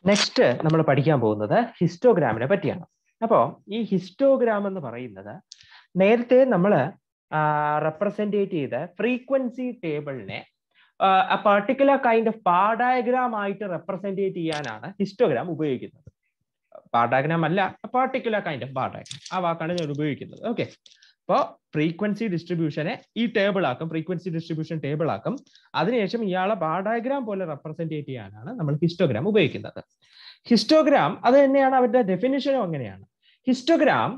Next നമ്മൾ പഠിക്കാൻ പോകുന്നത് ഹിസ്റ്റോഗ്രാമിനെ പറ്റിയാണ്. അപ്പോൾ ഈ ഹിസ്റ്റോഗ്രാം എന്ന് പറയുന്നത് നേരത്തെ നമ്മൾ റെപ്രസെൻറ്റേറ്റ് ചെയ്ത ഫ്രീക്വൻസി ടേബിളിനെ particular kind of bar diagram ആയിട്ട് റെപ്രസെൻറ്റേറ്റ് ചെയ്യാനാണ് ഹിസ്റ്റോഗ്രാം ഉപയോഗിക്കുന്നത്. ബാർ ഡയഗ്രാം അല്ല, particular kind of bar diagram, ആ വാക്കാണ് ഞാൻ ഉപയോഗിക്കുന്നത്. ഓക്കെ, അപ്പോൾ ഫ്രീക്വൻസി ഡിസ്ട്രിബ്യൂഷനെ ഈ ടേബിൾ ആക്കും, ഫ്രീക്വൻസി ഡിസ്ട്രിബ്യൂഷൻ ടേബിൾ ആക്കും. അതിനുശേഷം ഇയാളെ ബാർ ഡയഗ്രാം പോലെ റെപ്രസെൻറ്റേറ്റ് ചെയ്യാനാണ് നമ്മൾ ഹിസ്റ്റോഗ്രാം ഉപയോഗിക്കുന്നത്. ഹിസ്റ്റോഗ്രാം അത് തന്നെയാണ്, അവരുടെ ഡെഫിനിഷനും അങ്ങനെയാണ്. Histogram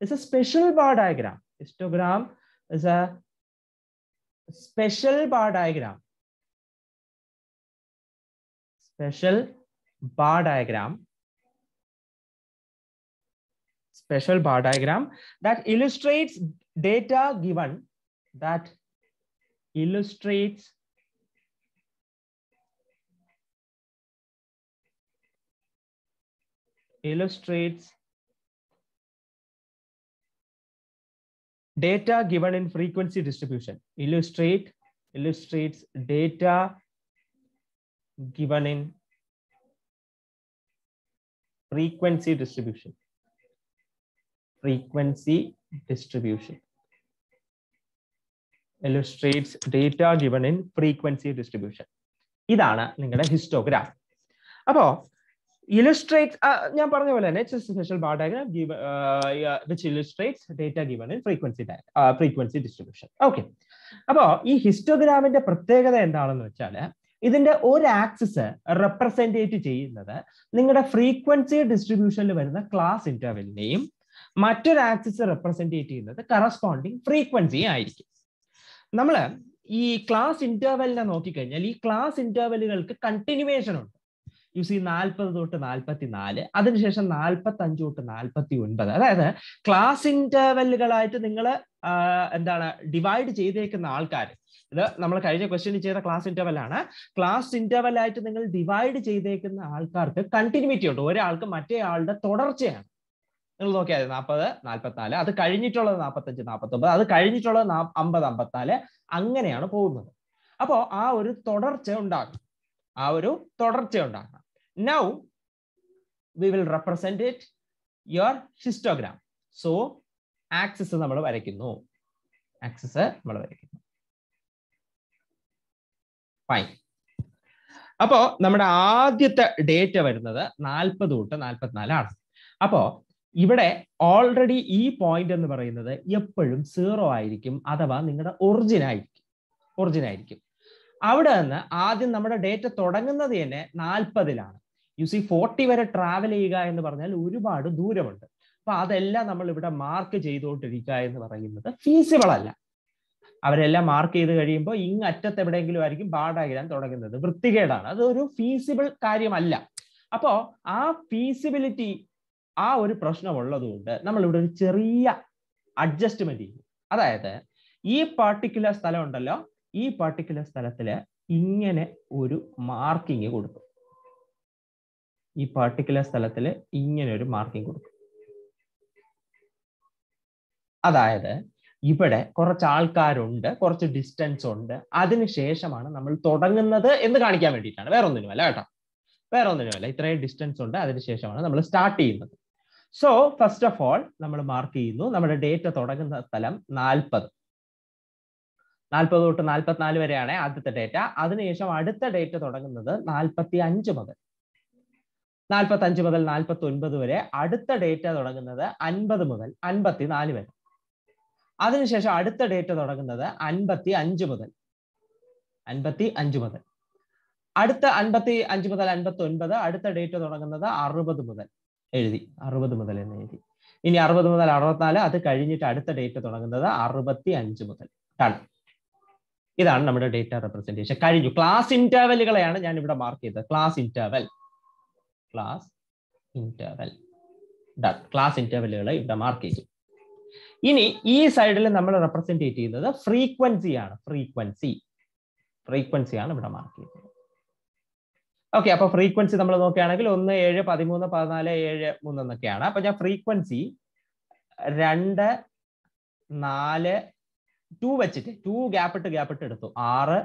is a special bar diagram. Histogram is a special bar diagram. Special bar diagram that illustrates data given, that illustrates data given in frequency distribution. Illustrates data given in frequency distribution. Illustrates data given in frequency distribution. ഇതാണ് നിങ്ങളുടെ histogram. അപ്പോ illustrates, ഞാൻ പറഞ്ഞ പോലെ തന്നെ special bar diagram which illustrates data given in frequency distribution. Okay, അപ്പോ ഈ ഹിസ്റ്റോഗ്രാമിന്റെ പ്രത്യേകത എന്താണെന്ന് വെച്ചാൽ ഇതിന്റെ ഒരു ആക്സിസ് റെപ്രസെന്റേറ്റ് ചെയ്യുന്നത് നിങ്ങളുടെ ഫ്രീക്വൻസി ഡിസ്ട്രിബ്യൂഷനിൽ വരുന്ന ക്ലാസ് ഇന്റർവെലിനെയും മറ്റൊരു ആക്സിസ് റെപ്രസെന്റേറ്റ് ചെയ്യുന്നത് കറസ്പോണ്ടിങ് ഫ്രീക്വൻസി ആയിരിക്കും. നമ്മൾ ഈ ക്ലാസ് ഇന്റർവെലിനെ നോക്കിക്കഴിഞ്ഞാൽ ഈ ക്ലാസ് ഇന്റർവെലുകൾക്ക് കണ്ടിന്യൂവേഷൻ ഉണ്ട്. യു സി 40 തൊട്ട് 44, അതിനുശേഷം 45 തൊട്ട് 49. അതായത് ക്ലാസ് ഇന്റർവെല്ലുകളായിട്ട് നിങ്ങൾ ഡിവൈഡ് ചെയ്തേക്കുന്ന ആൾക്കാർ, ഇത് നമ്മൾ കഴിഞ്ഞ ക്വസ്റ്റ്യനിൽ ചെയ്ത ക്ലാസ് ഇന്റർവെൽ ആണ്. ക്ലാസ് ഇന്റർവെൽ ആയിട്ട് നിങ്ങൾ ഡിവൈഡ് ചെയ്തേക്കുന്ന ആൾക്കാർക്ക് കണ്ടിന്യൂറ്റി ഉണ്ട്, ഒരാൾക്ക് മറ്റേ ആളുടെ തുടർച്ചയാണ്. നിങ്ങൾ നോക്കിയാൽ 40, 44, അത് കഴിഞ്ഞിട്ടുള്ളത് 45, 49, അത് കഴിഞ്ഞിട്ടുള്ളത് 50, 54, അങ്ങനെയാണ് പോകുന്നത്. അപ്പോൾ ആ ഒരു തുടർച്ച ഉണ്ടാകും. Now we will represent it your histogram. So axis നമ്മൾ വരയ്ക്കുന്നു. ഫൈൻ. അപ്പോ നമ്മുടെ ആദ്യത്തെ ഡേറ്റ വരുന്നത് 40 തൊട്ട് 44 ആണ്. അപ്പോ ഇവിടെ ഓൾറെഡി ഈ പോയിന്റ് എന്ന് പറയുന്നത് എപ്പോഴും 0 ആയിരിക്കും, അഥവാ നിങ്ങളുടെ ഒറിജിൻ ആയിരിക്കും. അവിടെ നിന്ന് ആദ്യം നമ്മുടെ ഡേറ്റ തുടങ്ങുന്നത് തന്നെ 40-ലാണ്. യു സി 40 വരെ ട്രാവൽ ചെയ്യുക എന്ന് പറഞ്ഞാൽ ഒരുപാട് ദൂരമുണ്ട്. അപ്പൊ അതെല്ലാം നമ്മൾ ഇവിടെ മാർക്ക് ചെയ്തുകൊണ്ടിരിക്കുക എന്ന് പറയുന്നത് ഫീസിബിൾ അല്ല. അവരെല്ലാം മാർക്ക് ചെയ്ത് കഴിയുമ്പോൾ അറ്റത്ത് എവിടെയെങ്കിലും ആയിരിക്കും ബാർ ഡയഗ്രാം തുടങ്ങുന്നത്. വൃത്തികേടാണ്, അതൊരു ഫീസിബിൾ കാര്യമല്ല. അപ്പോ ആ ഫീസിബിലിറ്റി, ആ ഒരു പ്രശ്നമുള്ളത് നമ്മൾ ഇവിടെ ഒരു ചെറിയ അഡ്ജസ്റ്റ്മെന്റ് ചെയ്യും. അതായത് ഈ പർട്ടിക്കുലർ സ്ഥലം ഉണ്ടല്ലോ, ഈ പർട്ടിക്കുലർ സ്ഥലത്തില് ഇങ്ങനെ ഒരു മാർക്കിങ് കൊടുക്കും. അതായത് ഇവിടെ കുറച്ച് ആൾക്കാരുണ്ട്, കുറച്ച് ഡിസ്റ്റൻസ് ഉണ്ട്, അതിനുശേഷമാണ് നമ്മൾ തുടങ്ങുന്നത് എന്ന് കാണിക്കാൻ വേണ്ടിയിട്ടാണ്. വേറൊന്നിനുമല്ല കേട്ടോ, വേറൊന്നിനുമല്ല. ഇത്രയും ഡിസ്റ്റൻസ് ഉണ്ട്, അതിനുശേഷമാണ് നമ്മൾ സ്റ്റാർട്ട് ചെയ്യുന്നത്. സോ ഫസ്റ്റ് ഓഫ് ഓൾ നമ്മൾ മാർക്ക് ചെയ്യുന്നു നമ്മുടെ ഡേറ്റ തുടങ്ങുന്ന സ്ഥലം 40 തൊട്ട് 44 വരെയാണ് ആദ്യത്തെ ഡേറ്റ. അതിനുശേഷം അടുത്ത ഡേറ്റ തുടങ്ങുന്നത് 45 മുതൽ 49 വരെ. അടുത്ത ഡേറ്റ തുടങ്ങുന്നത് 50 മുതൽ 54 വരെ. അതിനുശേഷം അടുത്ത ഡേറ്റ തുടങ്ങുന്നത് 55 മുതൽ അടുത്ത 55 മുതൽ 59. അടുത്ത ഡേറ്റ തുടങ്ങുന്നത് 60 മുതൽ എന്ന് എഴുതി. ഇനി 60 മുതൽ 64, അത് കഴിഞ്ഞിട്ട് അടുത്ത ഡേറ്റ തുടങ്ങുന്നത് 65 മുതൽ. ഡൺ. ഇതാണ് നമ്മുടെ ഡേറ്റ റെപ്രസെന്റേഷൻ. കഴിഞ്ഞു. ക്ലാസ് ഇന്റർവെലുകളെയാണ് ഞാൻ ഇവിടെ മാർക്ക് ചെയ്തത്. ക്ലാസ് ഇന്റർവെലുകളെ ഇവിടെ മാർക്ക് ചെയ്തു. ഇനി ഈ സൈഡിൽ നമ്മൾ റെപ്രസെന്റേറ്റ് ചെയ്യുന്നത് ഫ്രീക്വൻസിയാണ്. ഫ്രീക്വൻസിയാണ് ഇവിടെ മാർക്ക് ചെയ്യുന്നത്. ഓക്കെ, അപ്പൊ ഫ്രീക്വൻസി നമ്മൾ നോക്കുകയാണെങ്കിൽ 1, 7, 13, 14, 7, 3 എന്നൊക്കെയാണ്. അപ്പൊ ഞാൻ ഫ്രീക്വൻസി 2, 4, 2 വെച്ചിട്ട് 2 ഗ്യാപ്പിട്ട് എടുത്തു. 6,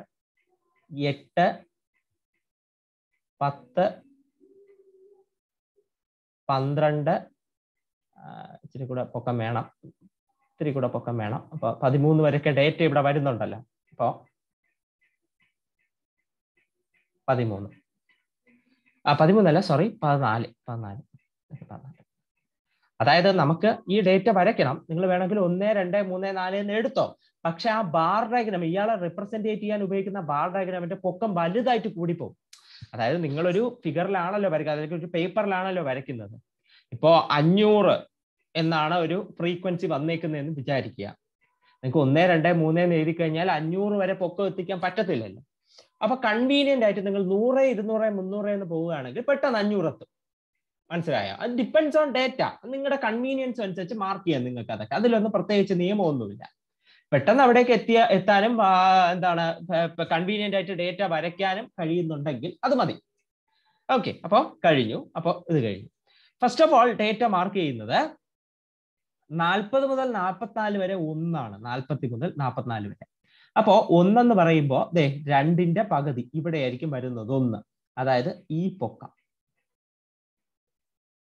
8, 10, 12 ഇച്ചിരി കൂടെ പൊക്കം വേണം, ഇത്തിരി കൂടെ പൊക്കം വേണം. അപ്പൊ 13 വരെയൊക്കെ ഡേറ്റ ഇവിടെ വരുന്നുണ്ടല്ലോ. അപ്പോ 13 13 സോറി 14. അതായത് നമുക്ക് ഈ ഡേറ്റ വരയ്ക്കണം. നിങ്ങൾ വേണമെങ്കിൽ 1, 2, 3, 4 എന്ന് എടുത്തോ. പക്ഷെ ആ ബാർ ഡയഗ്രാം, ഇയാളെ റിപ്രസെന്റേറ്റ് ചെയ്യാൻ ഉപയോഗിക്കുന്ന ബാർ ഡയഗ്രാമിന്റെ പൊക്കം വലുതായിട്ട് കൂടിപ്പോകും. അതായത് നിങ്ങളൊരു ഫിഗറിലാണല്ലോ വരയ്ക്കുക, അല്ലെങ്കിൽ ഒരു പേപ്പറിലാണല്ലോ വരയ്ക്കുന്നത്. ഇപ്പോ 500 എന്നാണ് ഒരു ഫ്രീക്വൻസി വന്നേക്കുന്നതെന്ന് വിചാരിക്കുക. നിങ്ങൾക്ക് 1, 2, 3 എന്ന് എഴുതി കഴിഞ്ഞാൽ 500 വരെ പൊക്കം എത്തിക്കാൻ പറ്റത്തില്ലല്ലോ. അപ്പൊ കൺവീനിയന്റ് ആയിട്ട് നിങ്ങൾ 100, 200, 300 എന്ന് പോവുകയാണെങ്കിൽ പെട്ടെന്ന് 500 എത്തും. മനസ്സിലായോ? അത് ഡിപ്പെൻഡ്സ് ഓൺ ഡേറ്റ. നിങ്ങളുടെ കൺവീനിയൻസ് അനുസരിച്ച് മാർക്ക് ചെയ്യാം നിങ്ങൾക്ക് അതൊക്കെ. അതിലൊന്നും പ്രത്യേകിച്ച് നിയമമൊന്നുമില്ല. പെട്ടെന്ന് അവിടേക്ക് എത്താനും എന്താണ് കൺവീനിയന്റ് ആയിട്ട് ഡേറ്റ വരയ്ക്കാനും കഴിയുന്നുണ്ടെങ്കിൽ അത് മതി. ഓക്കെ, അപ്പോൾ കഴിഞ്ഞു. അപ്പോൾ ഇത് കഴിഞ്ഞു. First of all data mark ചെയ്യുന്നത് 40 മുതൽ 44 വരെ 1 ആണ്. 40 മുതൽ 44 വരെ. അപ്പോ 1 എന്ന് പറയുമ്പോൾ 2ന്റെ പകുതി ഇവിടെ ആയിരിക്കും വരുന്നത് 1. അതായത് ഈ പൊക്കം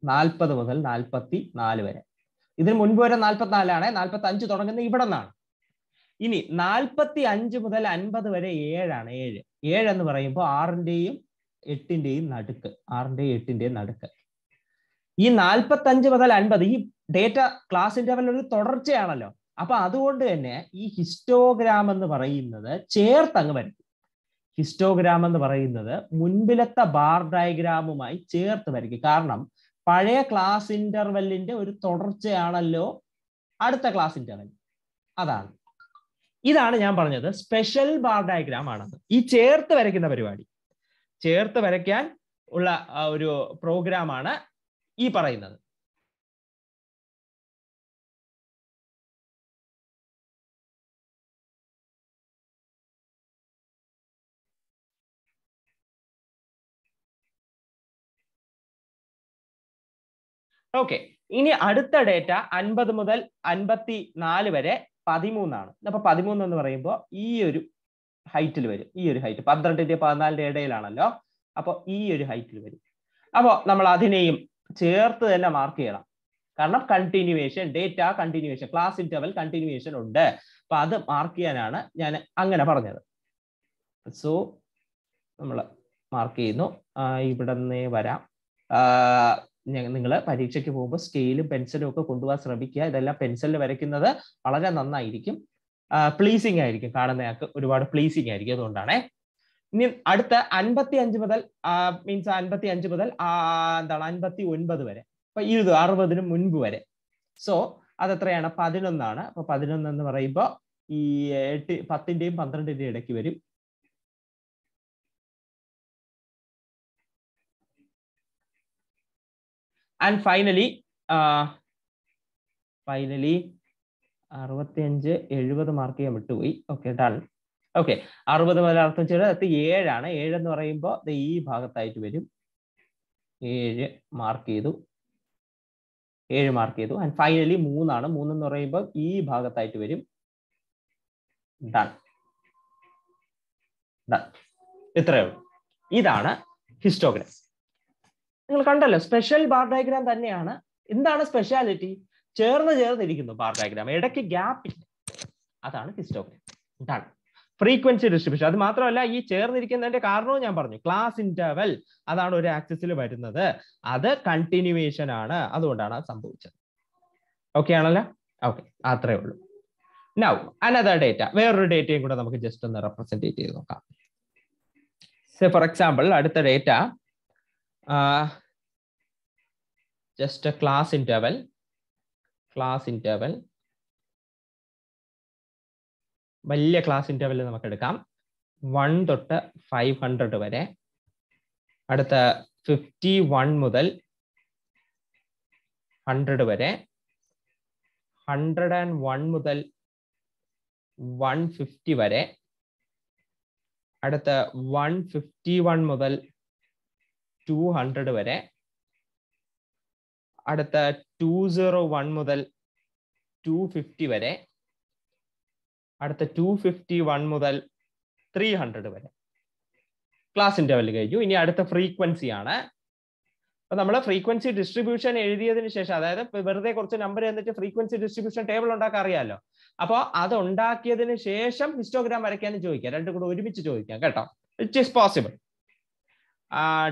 40 മുതൽ 44 വരെ. ഇതിന് മുൻപ് വരെ 44 ആണ്. 45 തുടങ്ങുന്നത് ഇവിടെ നിന്നാണ്. ഇനി 45 മുതൽ 50 വരെ 7 ആണ്. 7 എന്ന് പറയുമ്പോൾ 6ന്റെയും 8ന്റെയും നടുക്ക്. 6ന്റെയും 8ന്റെയും നടുക്ക്. ഈ 45 മുതൽ 50 ഈ ഡേറ്റ ക്ലാസ് ഇന്റർവെൽ ഒരു തുടർച്ചയാണല്ലോ. അപ്പൊ അതുകൊണ്ട് തന്നെ ഈ ഹിസ്റ്റോഗ്രാം എന്ന് പറയുന്നത് ചേർത്തങ്ങ് വരും. ഹിസ്റ്റോഗ്രാം എന്ന് പറയുന്നത് മുൻപിലത്തെ ബാർ ഡയഗ്രാമുമായി ചേർത്ത് വരയ്ക്കും. കാരണം പഴയ ക്ലാസ് ഇന്റർവെല്ലിന്റെ ഒരു തുടർച്ചയാണല്ലോ അടുത്ത ക്ലാസ് ഇന്റർവെൽ. അതാണ്, ഇതാണ് ഞാൻ പറഞ്ഞത് സ്പെഷ്യൽ ബാർ ഡയഗ്രാം ആണെന്ന്. ഈ ചേർത്ത് വരയ്ക്കുന്ന പരിപാടി, ചേർത്ത് വരയ്ക്കാൻ ഉള്ള ഒരു പ്രോഗ്രാമാണ് ഈ പറയുന്നത്. ഓക്കെ, ഇനി അടുത്ത ഡേറ്റ 50 മുതൽ 54 വരെ 13 ആണ്. അപ്പൊ 13 എന്ന് പറയുമ്പോൾ ഈ ഒരു ഹൈറ്റിൽ വരും. ഈ ഒരു ഹൈറ്റ് 12ന്റെ 14ന്റെ ഇടയിലാണല്ലോ. അപ്പൊ ഈ ഒരു ഹൈറ്റിൽ വരും. അപ്പോൾ നമ്മൾ അതിനെയും ചേർത്ത് തന്നെ മാർക്ക് ചെയ്യണം. കാരണം continuation, data continuation, class interval continuation ഉണ്ട്. അപ്പൊ അത് മാർക്ക് ചെയ്യാനാണ് ഞാൻ അങ്ങനെ പറഞ്ഞത്. സോ നമ്മൾ മാർക്ക് ചെയ്യുന്നു. ഇവിടെ നിന്നേ വരാം. നിങ്ങൾ പരീക്ഷയ്ക്ക് പോകുമ്പോൾ സ്കെയിലും പെൻസിലും ഒക്കെ കൊണ്ടുപോകാൻ ശ്രമിക്കുക. ഇതെല്ലാം പെൻസിലിൽ വരയ്ക്കുന്നത് വളരെ നന്നായിരിക്കും, പ്ലീസിങ് ആയിരിക്കും, കാണുന്നയാൾക്ക് ഒരുപാട് പ്ലീസിങ് ആയിരിക്കും. അതുകൊണ്ടാണ്. ഇനി അടുത്ത 55 മുതൽ മീൻസ് 55 മുതൽ 59 വരെ, അപ്പൊ 60ന് മുൻപ് വരെ. സോ അതെത്രയാണ്? 11 ആണ്. അപ്പൊ 11 എന്ന് പറയുമ്പോൾ ഈ 10ന്റെയും 12ന്റെയും ഇടയ്ക്ക് വരും. ആൻഡ് ഫൈനലി 65, 70 മാർക്ക് ചെയ്യാൻ വിട്ടുപോയി. Okay, done. ഓക്കെ, 60 മുതൽ 65 7 ആണ്. 7 എന്ന് പറയുമ്പോൾ ഈ ഭാഗത്തായിട്ട് വരും. 7 മാർക്ക് ചെയ്തു. 7 മാർക്ക് ചെയ്തു. ആൻഡ് ഫൈനലി 3 ആണ്. 3 എന്ന് പറയുമ്പോൾ ഈ ഭാഗത്തായിട്ട് വരും. ഡൺ. ഡൺ. ഇത്രയേ ഉള്ളൂ. ഇതാണ് ഹിസ്റ്റോഗ്രാം. നിങ്ങൾ കണ്ടല്ലോ, സ്പെഷ്യൽ ബാർ ഡയഗ്രാം തന്നെയാണ്. എന്താണ് സ്പെഷ്യാലിറ്റി? ചേർന്നിരിക്കുന്നു ബാർ ഡയഗ്രാം, ഇടയ്ക്ക് ഗ്യാപ്പ് ഇല്ല. അതാണ് ഹിസ്റ്റോഗ്രാം. ഡൺ. Frequency distribution. അത് മാത്രമല്ല, ഈ ചേർന്നിരിക്കുന്നതിന്റെ കാരണവും ഞാൻ പറഞ്ഞു. ക്ലാസ് ഇന്റർവെൽ അതാണ് ഒരു ആക്സിസിൽ വരുന്നത്. അത് കണ്ടിന്യൂവേഷൻ ആണ്. അതുകൊണ്ടാണ് അത് സംഭവിച്ചത്. ഓക്കെ ആണല്ലോ? ഓക്കെ, അത്രേ ഉള്ളൂ. നൗ അനദർ ഡേറ്റ, വേറൊരു ഡേറ്റയും കൂടെ നമുക്ക് ജസ്റ്റ് ഒന്ന് റെപ്രസെന്റ് ചെയ്ത് നോക്കാം. ഫോർ എക്സാമ്പിൾ, അടുത്ത data just a class interval വലിയ ക്ലാസ് ഇന്റർവെൽ നമുക്ക് എടുക്കാം. 1 തൊട്ട് 500 വരെ. അടുത്ത 51 മുതൽ 100 വരെ. 101 മുതൽ 150 വരെ. അടുത്ത 151 മുതൽ 200 വരെ. അടുത്ത 201 മുതൽ 250 വരെ. അടുത്ത 251 മുതൽ 300 വരെ. ക്ലാസ് ഇന്റർവെൽ കഴിഞ്ഞു. ഇനി അടുത്ത ഫ്രീക്വൻസി ആണ്. അപ്പൊ നമ്മൾ ഫ്രീക്വൻസി ഡിസ്ട്രിബ്യൂഷൻ എഴുതിയതിനു ശേഷം, അതായത് വെറുതെ കുറച്ച് നമ്പർ എന്നിട്ട് ഫ്രീക്വൻസി ഡിസ്ട്രിബ്യൂഷൻ ടേബിൾ ഉണ്ടാക്കാൻ അറിയാമല്ലോ. അപ്പോൾ അത് ഉണ്ടാക്കിയതിന് ശേഷം ഹിസ്റ്റോഗ്രാം വരയ്ക്കാനും ചോദിക്കാം, രണ്ടും കൂടെ ഒരുമിച്ച് ചോദിക്കാം കേട്ടോ. It is possible.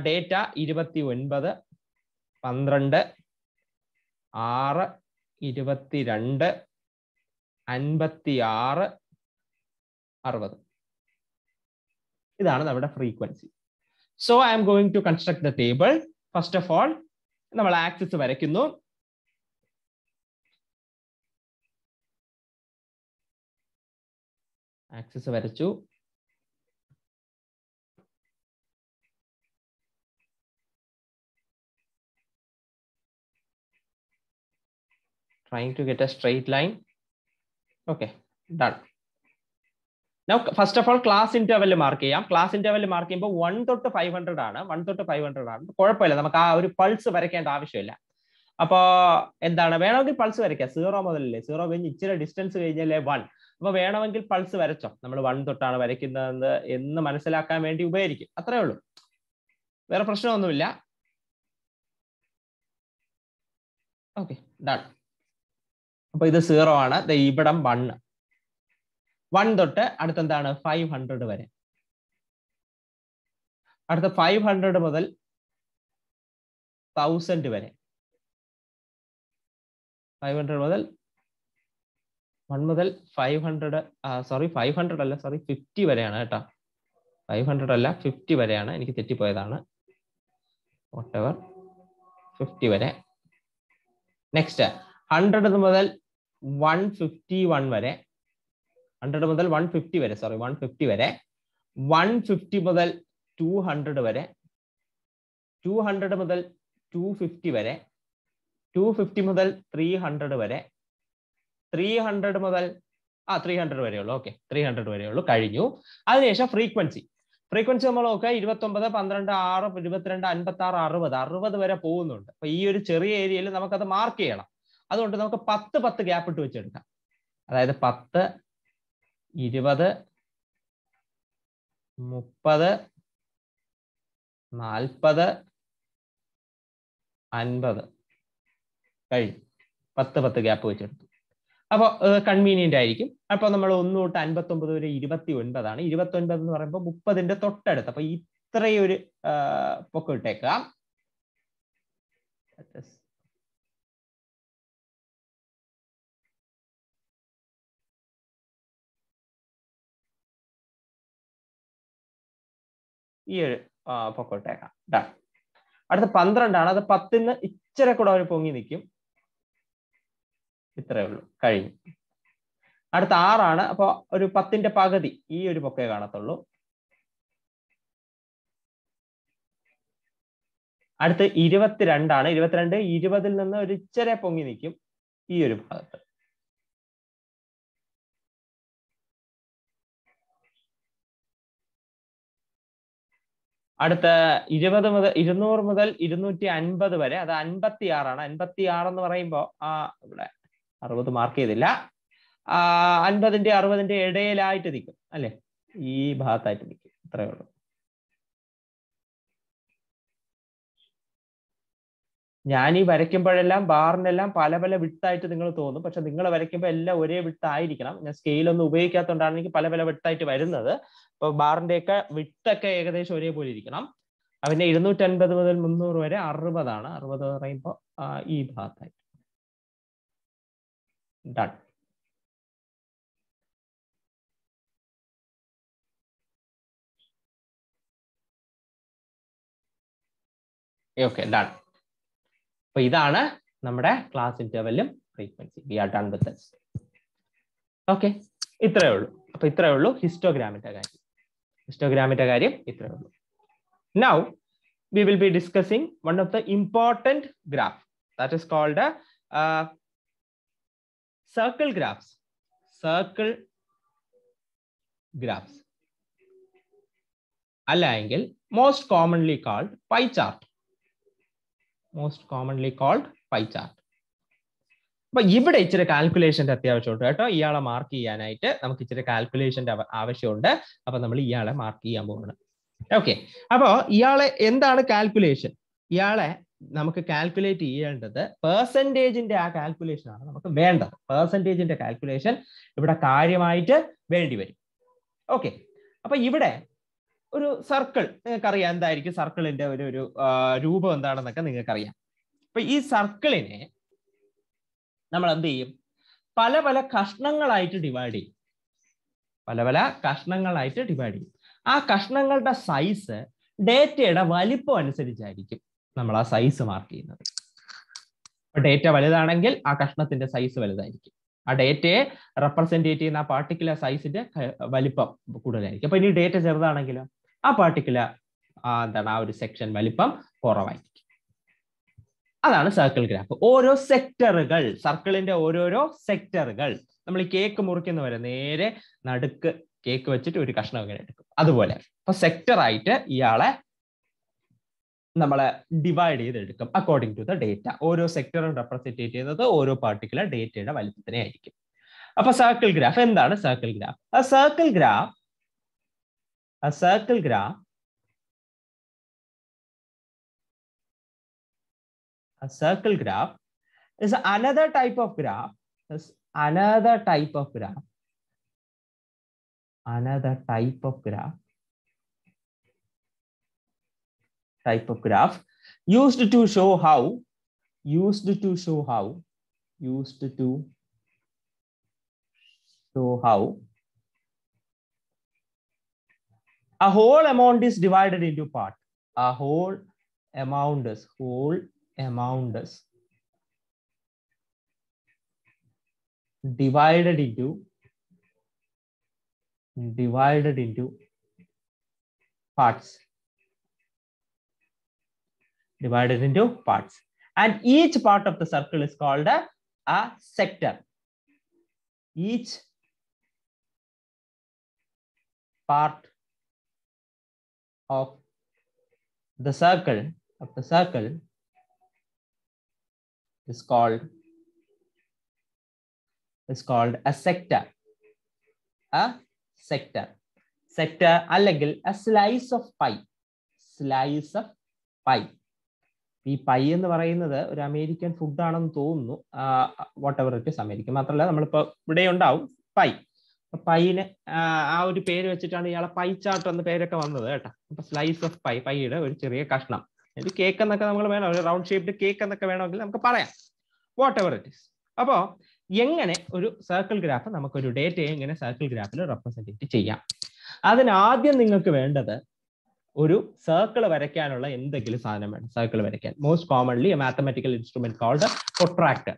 ഡേറ്റ 29, 12, 6, 22, 56, 60. ഇതാണ് നമ്മുടെ frequency. So I am going to construct the table. First of all നമ്മൾ ആക്സിസ് വരയ്ക്കുന്നു. ആക്സിസ് വരച്ചു. Trying to get a straight line. Okay, done. Now first of all class interval mark ചെയ്യാം. Class interval mark ചെയ്യുമ്പോൾ 1 തൊട്ട് 500 ആണ്. 1 തൊട്ട് 500 ആണ്. കുഴപ്പമില്ല, നമുക്ക് ആ ഒരു പൾസ് വരയ്ക്കേണ്ട ആവശ്യമില്ല. അപ്പോ എന്താണ്, വേണമെങ്കിൽ പൾസ് വരയ്ക്കാം. 0 മുതലല്ലേ, 0 കഴിഞ്ഞ് ഇച്ചിരി ഡിസ്റ്റൻസ് കഴിഞ്ഞല്ലേ 1. അപ്പൊ വേണമെങ്കിൽ പൾസ് വരച്ചോ. നമ്മൾ 1 തൊട്ടാണ് വരയ്ക്കുന്നത് എന്ന് മനസ്സിലാക്കാൻ വേണ്ടി ഉപകരിക്കും. അത്രേ ഉള്ളൂ, വേറെ പ്രശ്നമൊന്നുമില്ല. Okay, done. അപ്പൊ ഇത് 0 ആണ്. ഇവിടം 1 തൊട്ട് അടുത്തെന്താണ് 500 വരെ. അടുത്ത 500 മുതൽ 1000 വരെ. 500 മുതൽ 1 മുതൽ 500, സോറി 500 അല്ല, സോറി 50 വരെയാണ് കേട്ടോ. 500 അല്ല, 50 വരെയാണ്. എനിക്ക് തെറ്റിപ്പോയതാണ്. whatever, 50 വരെ. നെക്സ്റ്റ് 100 മുതൽ 151 വരെ. 100 മുതൽ 150 വരെ, സോറി 150 വരെ. 150 മുതൽ 200 വരെ. 200 മുതൽ 250 വരെ. 250 മുതൽ 300 വരെ. 300 മുതൽ 300 വരെയുള്ളൂ. ഓക്കെ, 300 വരെയുള്ളൂ. കഴിഞ്ഞു. അതിനുശേഷം ഫ്രീക്വൻസി നമ്മൾ നോക്കുക. 29, 12, 6, 22, 56, 60 വരെ പോകുന്നുണ്ട്. അപ്പൊ ഈ ഒരു ചെറിയ ഏരിയയിൽ നമുക്കത് മാർക്ക് ചെയ്യണം. അതുകൊണ്ട് നമുക്ക് 10 ഗ്യാപ്പ് ഇട്ട് വെച്ചെടുക്കാം. അതായത് 10, 20, 30, 40, 50 കഴിഞ്ഞു. 10 ഗ്യാപ്പ് വെച്ചെടുത്തു. അപ്പൊ കൺവീനിയന്റ് ആയിരിക്കും. അപ്പൊ നമ്മൾ 1 തൊട്ട് 59 വരെ 29 ആണ്. 29 എന്ന് പറയുമ്പോൾ 30ന്റെ തൊട്ടടുത്ത്. അപ്പൊ ഇത്രയൊരു പൊക്കം ഇട്ടേക്കാം. ഈ ഒരു പൊക്കം ഇട്ടേക്കാം. ഡൺ. അടുത്ത 12 ആണ്. അത് 10ന് ഇച്ചിരി കൂടെ ഒരു പൊങ്ങി നിൽക്കും. ഇത്രയേ ഉള്ളൂ, കഴിഞ്ഞു. അടുത്ത 6 ആണ്. അപ്പൊ ഒരു 10ന്റെ പകുതി, ഈ ഒരു പൊക്കേ കാണത്തുള്ളൂ. അടുത്ത് 22 ആണ്. 22 20ൽ നിന്ന് ഒരു ഇച്ചിരി പൊങ്ങി നിൽക്കും ഈ ഒരു ഭാഗത്ത്. അടുത്ത 200 മുതൽ 250 വരെ. അത് 56 ആണ്. 56 എന്ന് പറയുമ്പോൾ ഇവിടെ 60 മാർക്ക് ചെയ്തില്ല. 50ന്റെ 60ന്റെ ഇടയിലായിട്ട് നിൽക്കും അല്ലെ, ഈ ഭാഗത്തായിട്ട് നിൽക്കും. ഇത്രയേ ഉള്ളൂ. ഞാൻ ഈ വരയ്ക്കുമ്പോഴെല്ലാം ബാറിനെല്ലാം പല പല വിട്ടായിട്ട് നിങ്ങൾ തോന്നും. പക്ഷെ നിങ്ങൾ വരയ്ക്കുമ്പോൾ എല്ലാം ഒരേ വിട്ടായിരിക്കണം. ഞാൻ സ്കെയിലൊന്നും ഉപയോഗിക്കാത്തതുകൊണ്ടാണ് എനിക്ക് പല പല വിട്ടായിട്ട് വരുന്നത്. അപ്പൊ ബാറിന്റെയൊക്കെ വിട്ടൊക്കെ ഏകദേശം ഒരേപോലെ ഇരിക്കണം. പിന്നെ 250 മുതൽ 300 വരെ 60 ആണ്. 60 പറയുമ്പോൾ ഈ ഭാഗത്തായിട്ട്. ഡൺ. Okay, done. അപ്പൊ ഇതാണ് നമ്മുടെ ക്ലാസ് ഇന്റർവെല്ലും frequency. We are done with this. Okay, ഇത്രയേ ഉള്ളൂ. അപ്പൊ ഇത്രയേ ഉള്ളൂ ഹിസ്റ്റോഗ്രാമിന്റെ കാര്യം. ഹിസ്റ്റോഗ്രാമിന്റെ കാര്യം ഇത്രയേ ഉള്ളൂ. Now we will be discussing one of the important graph that is called circle graphs. Circle graphs, അല്ലെങ്കിൽ most commonly called pie chart. Most commonly called pie chart. അപ്പൊ ഇവിടെ ഇച്ചിരി കാൽക്കുലേഷന്റെ അത്യാവശ്യമുണ്ട് കേട്ടോ. ഇയാളെ മാർക്ക് ചെയ്യാനായിട്ട് നമുക്ക് ഇച്ചിരി കാൽക്കുലേഷന്റെ ആവശ്യമുണ്ട്. അപ്പൊ നമ്മൾ ഇയാളെ മാർക്ക് ചെയ്യാൻ പോകണം. ഓക്കെ. അപ്പോ ഇയാളെ എന്താണ് കാൽക്കുലേഷൻ? ഇയാളെ നമുക്ക് കാൽക്കുലേറ്റ് ചെയ്യേണ്ടത് പെർസെൻറ്റേജിന്റെ ആ കാൽക്കുലേഷൻ ആണ് നമുക്ക് വേണ്ടത്. പെർസെൻറ്റേജിന്റെ കാൽക്കുലേഷൻ ഇവിടെ കാര്യമായിട്ട് വേണ്ടി വരും. ഓക്കെ. അപ്പൊ ഇവിടെ ഒരു സർക്കിൾ നിങ്ങൾക്കറിയാം എന്തായിരിക്കും സർക്കിളിന്റെ ഒരു രൂപം എന്താണെന്നൊക്കെ നിങ്ങൾക്കറിയാം. അപ്പൊ ഈ സർക്കിളിനെ നമ്മൾ എന്ത് ചെയ്യും? പല പല കഷ്ണങ്ങളായിട്ട് ഡിവൈഡ് ചെയ്യും. പല പല കഷ്ണങ്ങളായിട്ട് ഡിവൈഡ് ചെയ്യും. ആ കഷ്ണങ്ങളുടെ സൈസ് ഡേറ്റയുടെ വലിപ്പം അനുസരിച്ചായിരിക്കും നമ്മൾ ആ സൈസ് മാർക്ക് ചെയ്യുന്നത്. ഡേറ്റ വലുതാണെങ്കിൽ ആ കഷ്ണത്തിന്റെ സൈസ് വലുതായിരിക്കും. ആ ഡേറ്റയെ റെപ്രസെന്റേറ്റ് ചെയ്യുന്ന ആ പാർട്ടിക്കുലർ സൈസിന്റെ വലിപ്പം കൂടുതലായിരിക്കും. അപ്പൊ ഇനി ഡേറ്റ ചെറുതാണെങ്കിലോ ആ പാർട്ടിക്കുലർ എന്താണ് ആ ഒരു സെക്ഷൻ വലിപ്പം കുറവായിരിക്കും. അതാണ് സർക്കിൾ ഗ്രാഫ്. ഓരോ സെക്ടറുകൾ, സർക്കിളിന്റെ ഓരോരോ സെക്ടറുകൾ. നമ്മൾ ഈ കേക്ക് മുറിക്കുന്നവരെ നേരെ നടുക്ക് കേക്ക് വെച്ചിട്ട് ഒരു കഷ്ണം ഇങ്ങനെ എടുക്കും. അതുപോലെ അപ്പൊ സെക്ടർ ആയിട്ട് ഇയാളെ നമ്മളെ ഡിവൈഡ് ചെയ്തെടുക്കും അക്കോർഡിംഗ് ടു ദ ഡേറ്റ. ഓരോ സെക്ടറും റെപ്രസെന്റ് ചെയ്യുന്നത് ഓരോ പാർട്ടിക്കുലർ ഡേറ്റയുടെ വലിപ്പത്തിനെ ആയിരിക്കും. അപ്പൊ സർക്കിൾ ഗ്രാഫ് എന്താണ്? Circle graph, a circle graph is another type of graph used to show how a whole amount is divided into part. A whole amount is divided into parts. And each part of the circle is called a sector. Each part of the circle is called a sector. Sector അല്ലെങ്കിൽ a slice of pie. ഈ pi എന്ന് പറയുന്നത് ഒരു American food ആണെന്ന് തോന്നുന്നു. What ever it is, American മാത്രമല്ല, നമ്മളിപ്പോ ഇവിടെ ഉണ്ടാവും പൈ. പൈന് ആ ഒരു പേര് വെച്ചിട്ടാണ് ഇയാളെ പൈ ചാർട്ട് എന്ന പേരൊക്കെ വന്നത് കേട്ടോ. അപ്പൊ സ്ലൈസ് ഓഫ് പൈ, പൈയുടെ ഒരു ചെറിയ കഷ്ണം. ഒരു കേക്ക് എന്നൊക്കെ നമ്മൾ വേണം, ഒരു റൗണ്ട് ഷേപ്ഡ് കേക്ക് എന്നൊക്കെ വേണമെങ്കിൽ നമുക്ക് പറയാം, വാട്ട് എവർ ഇറ്റ് ഇസ്. അപ്പോ എങ്ങനെ ഒരു സർക്കിൾ ഗ്രാഫ്, നമുക്കൊരു ഡേറ്റയെ എങ്ങനെ സർക്കിൾ ഗ്രാഫിൽ റെപ്രസെന്റ് ചെയ്യാം? അതിനാദ്യം നിങ്ങൾക്ക് വേണ്ടത് ഒരു സർക്കിൾ വരയ്ക്കാനുള്ള എന്തെങ്കിലും സാധനം വേണം. സർക്കിൾ വരയ്ക്കാൻ most commonly mathematical instrument called protractor.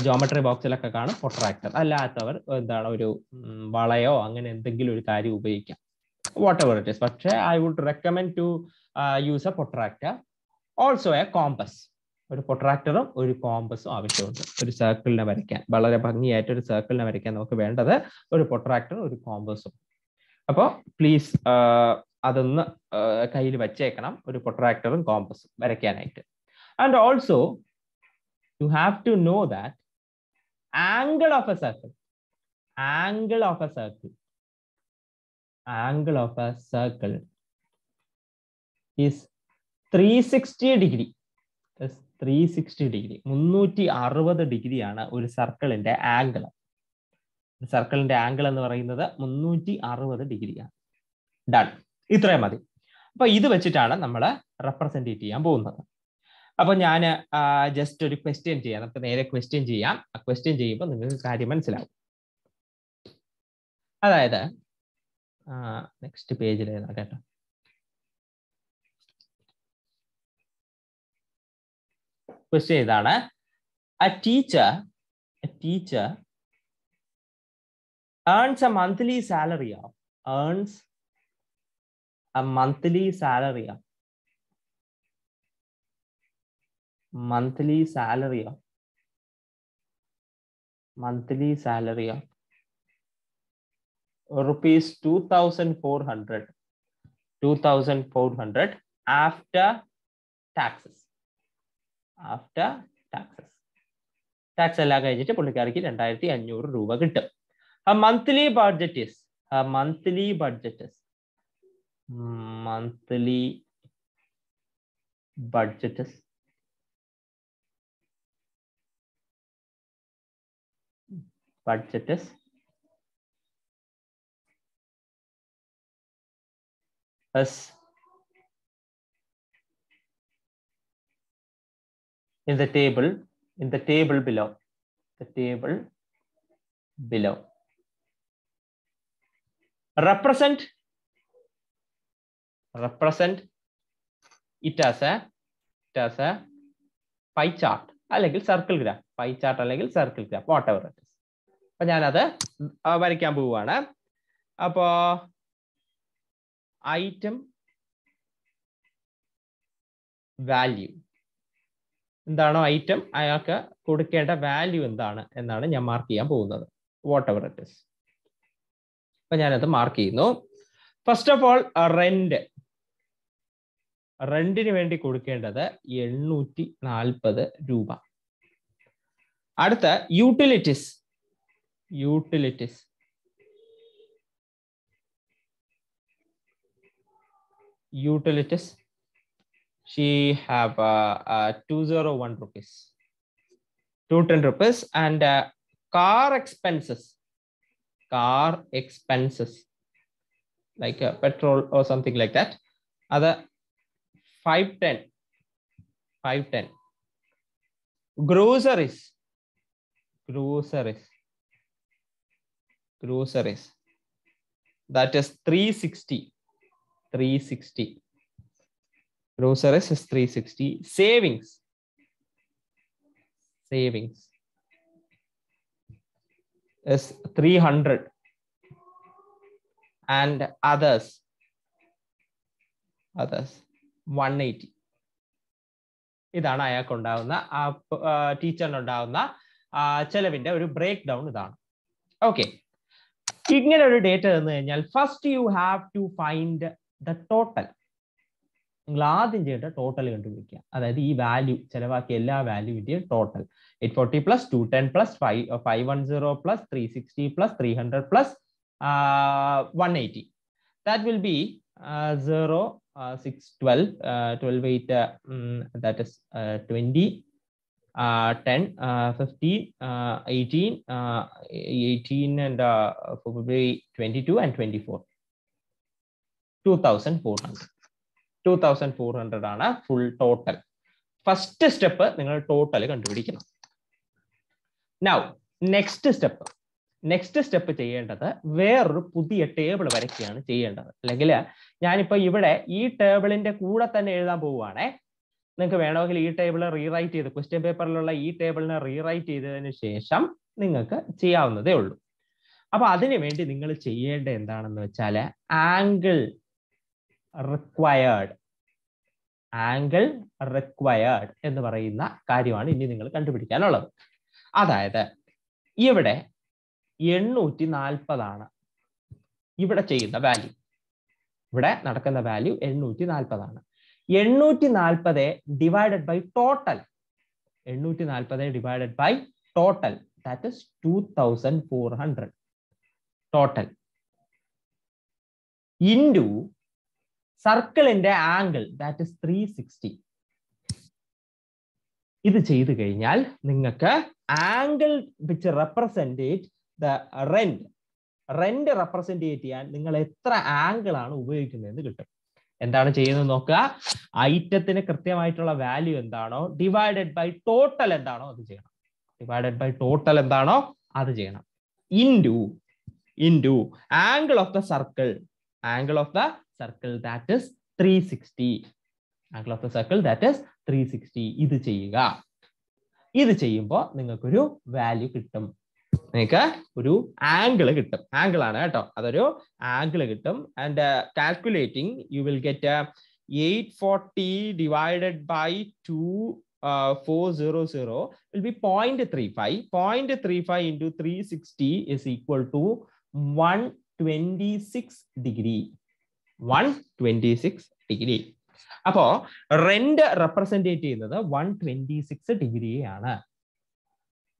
Geometry ബോക്സിലൊക്കെ കാണും പ്രൊട്രാക്ടർ. അല്ലാത്തവർ എന്താണ് ഒരു വളയോ അങ്ങനെ എന്തെങ്കിലും ഒരു കാര്യം ഉപയോഗിക്കാം, വാട്ട് എവർ ഇറ്റ് ഇസ്. പക്ഷേ I would recommend to use a protractor, also a compass. ഒരു പ്രൊട്രാക്ടറും ഒരു കോമ്പസും ആവശ്യമുണ്ട് ഒരു സർക്കിളിനെ വരയ്ക്കാൻ. വളരെ ഭംഗിയായിട്ട് ഒരു സർക്കിളിനെ വരയ്ക്കാൻ നമുക്ക് വേണ്ടത് ഒരു പ്രൊട്രാക്ടറും ഒരു കോമ്പസും. അപ്പോൾ പ്ലീസ് അതൊന്ന് കയ്യിൽ വെച്ചേക്കണം, ഒരു പ്രൊട്രാക്ടറും കോമ്പസും വരയ്ക്കാനായിട്ട്. And also you have to know that angle of a circle is 360 degree. 360 ഡിഗ്രിയാണ് ഒരു സർക്കിളിന്റെ ആംഗിൾ. സർക്കിളിന്റെ ആംഗിൾ എന്ന് പറയുന്നത് 360 ഡിഗ്രിയാണ്. ഡൺ, ഇത്രയും മതി. അപ്പൊ ഇത് വെച്ചിട്ടാണ് നമ്മൾ റെപ്രസെന്റ് ചെയ്യാൻ പോകുന്നത്. അപ്പൊ ഞാൻ ജസ്റ്റ് ഒരു ക്വസ്റ്റ്യൻ ചെയ്യാം. നമുക്ക് നേരെ ക്വസ്റ്റ്യൻ ചെയ്യാം. ആ ക്വസ്റ്റ്യൻ ചെയ്യുമ്പോൾ നിങ്ങൾക്ക് കാര്യം മനസ്സിലാവും. അതായത് നെക്സ്റ്റ് പേജിൽ കേട്ടോ. ക്വസ്റ്റ്യൻ ഇതാണ്: a teacher earns a monthly salary of rupees 2,400 after taxes. Tax എല്ലാം കഴിഞ്ഞിട്ട് പുള്ളിക്കാരിക്ക് 2,500 രൂപ കിട്ടും. Her monthly budget is monthly budget is as in the table below. Represent it as a pie chart അല്ലെങ്കിൽ circle graph, pie chart അല്ലെങ്കിൽ circle graph, whatever it is. അപ്പോൾ ഞാൻ അത് വരയ്ക്കാൻ പോവുകയാണ്. അപ്പോൾ item value എന്താണോ ഐറ്റം അയാൾക്ക് കൊടുക്കേണ്ട വാല്യൂ എന്താണ് എന്നാണ് ഞാൻ മാർക്ക് ചെയ്യാൻ പോകുന്നത്. whatever it is. അപ്പോൾ ഞാനത് മാർക്ക് ചെയ്യുന്നു. ഫസ്റ്റ് ഓഫ് ഓൾ റെന്റിന് വേണ്ടി കൊടുക്കേണ്ടത് 840 രൂപ. അടുത്ത utilities she have 201 rupees, 210 rupees, and car expenses like petrol or something like that, other 510. Groceries that is 360. Groceries is 360. Savings is 300, and others 180. ഇതാണ് അയാൾക്ക് ഉണ്ടാവുന്ന ടീച്ചറിന് ഉണ്ടാവുന്ന ചെലവിന്റെ ഒരു ബ്രേക്ക് ഡൗൺ ഇതാണ്. ഓക്കെ, ഇങ്ങനെ ഒരു ഡേറ്റ തന്നു കഴിഞ്ഞാൽ first you have to find the total. നിങ്ങൾ ആദ്യം ചെയ്യേണ്ട ടോട്ടൽ കണ്ടുപിടിക്കുക. അതായത് ഈ വാല്യൂ ചെലവാക്കിയ എല്ലാ വാല്യൂവിന്റെയും total 840 plus 210 plus 510 plus 360 plus 300 plus 180. That will be 0, 6, 12, 12, 8, that is 20, 10, 15, 18, 18 and probably 22 and 24. 2400 ആണ് ഫുൾ ടോട്ടൽ. ഫസ്റ്റ് സ്റ്റെപ്പ് നിങ്ങൾ ടോട്ടൽ കണ്ടുപിടിക്കണം. നൗ നെക്സ്റ്റ് സ്റ്റെപ്പ് ചെയ്യേണ്ടത് വേറൊരു പുതിയ ടേബിൾ വരയ്ക്കുകയാണ് ചെയ്യേണ്ടത്. അല്ലെങ്കിൽ ഞാനിപ്പോൾ ഇവിടെ ഈ ടേബിളിന്റെ കൂടെ തന്നെ എഴുതാൻ പോവുകയാണേ. നിങ്ങൾക്ക് വേണമെങ്കിൽ ഈ ടേബിൾ റീറൈറ്റ് ചെയ്ത് ക്വസ്റ്റ്യൻ പേപ്പറിലുള്ള ഈ ടേബിളിനെ റീറൈറ്റ് ചെയ്തതിന് ശേഷം നിങ്ങൾക്ക് ചെയ്യാവുന്നതേ ഉള്ളൂ. അപ്പൊ അതിനു വേണ്ടി നിങ്ങൾ ചെയ്യേണ്ട എന്താണെന്ന് വെച്ചാൽ ആംഗിൾ റിക്വയർഡ് എന്ന് പറയുന്ന കാര്യമാണ് ഇനി നിങ്ങൾ കണ്ടുപിടിക്കാനുള്ളത്. അതായത് ഇവിടെ 840 ആണ് ഇവിടെ ചെയ്യുന്ന വാല്യൂ, ഇവിടെ നടക്കുന്ന വാല്യൂ 840 ആണ്. 840 divided by total, 840 divided by total, that is 2400 total, into സർക്കിളിന്റെ ആംഗിൾ ദാറ്റ് ഇസ് 360. ഇത് ചെയ്തു കഴിഞ്ഞാൽ നിങ്ങൾക്ക് angle which represent the rent represent ചെയ്യാൻ നിങ്ങൾ എത്ര ആംഗിൾ ആണ് ഉപയോഗിക്കുന്നതെന്ന് കിട്ടും. എന്താണ് ചെയ്യുന്നത് നോക്കുക. ഐറ്റത്തിന് കൃത്യമായിട്ടുള്ള വാല്യൂ എന്താണോ ഡിവൈഡഡ് ബൈ ടോട്ടൽ എന്താണോ അത് ചെയ്യണം. Into angle of the circle that is 360. Angle of the circle that is 360. ഇത് ചെയ്യുക. ഇത് ചെയ്യുമ്പോൾ നിങ്ങൾക്കൊരു വാല്യൂ കിട്ടും. നിങ്ങൾക്ക് ഒരു ആംഗിൾ കിട്ടും. ആംഗിൾ ആണ് കേട്ടോ, അതൊരു ആംഗിൾ കിട്ടും. And calculating you will get 840 divided by 2400 will be 0.35. 0.35 into 360 is equal to 126 degree. 126 degree. അപ്പോ റെന്റ് റെപ്രസെന്റേറ്റ് ചെയ്യുന്നത് 126 ഡിഗ്രിയാണ്.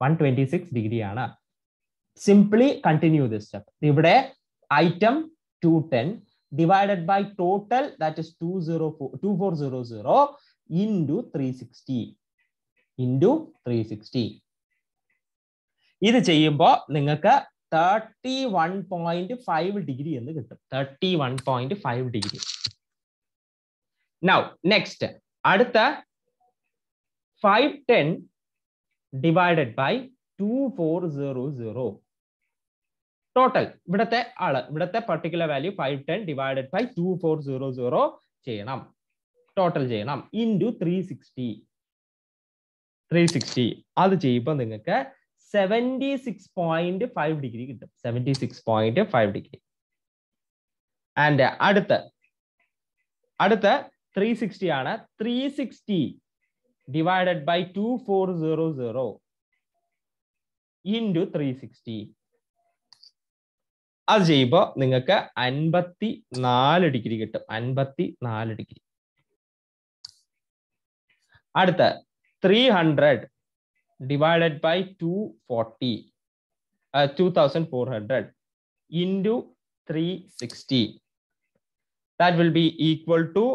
126 ഡിഗ്രിയാണ്. Simply continue this step. ഇവിടെ item 210, divided by total, that is 2400 into 360 into 360. ഇത് ചെയ്യുമ്പോൾ നിങ്ങൾക്ക് 31.5 ഡിഗ്രി എന്ന് കിട്ടും. 31.5 ഡിഗ്രി. Now next, അടുത്ത 510 divided by 2400. ടോട്ടൽ ഇവിടത്തെ ആള്, ഇവിടത്തെ പർട്ടിക്കുലർ വാല്യൂ 510 divided by 2400 ചെയ്യണം, ടോട്ടൽ ചെയ്യണം, ഇൻറ്റു 360. അത് ചെയ്യുമ്പോൾ നിങ്ങൾക്ക് 76.5 ഡിഗ്രി കിട്ടും. 76.5 ഡിഗ്രി. ആൻഡ് അടുത്ത 360 ആണ്. 360 divided by 2400 into 360. അത് ചെയ്യുമ്പോൾ നിങ്ങൾക്ക് 54 ഡിഗ്രി കിട്ടും. 54 ഡിഗ്രി. അടുത്ത 300 divided by 2400 into 360. That will be equal to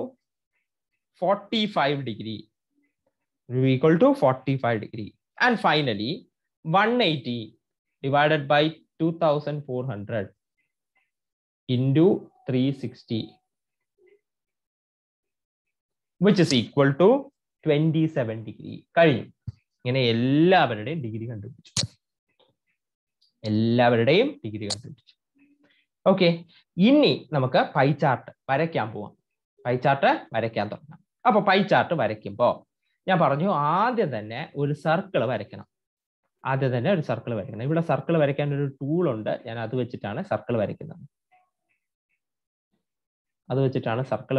45 degree. Equal to 45 degree. And finally 180 divided by 2400 into 360, which is equal to 27 degree. കഴിഞ്ഞു. ഇങ്ങനെ എല്ലാവരുടെയും ഡിഗ്രി കണ്ടുപിടിച്ചു. ഓക്കെ, ഇനി നമുക്ക് പൈ ചാർട്ട് വരയ്ക്കാൻ പോവാം. പൈ ചാർട്ട് വരയ്ക്കാൻ തുടങ്ങാം. അപ്പൊ പൈ ചാർട്ട് വരയ്ക്കുമ്പോൾ ഞാൻ പറഞ്ഞു ആദ്യം തന്നെ ഒരു സർക്കിൾ വരയ്ക്കണം. ഇവിടെ സർക്കിൾ വരയ്ക്കാൻ ഒരു ടൂൾ ഉണ്ട്. ഞാൻ അത് വെച്ചിട്ടാണ് സർക്കിൾ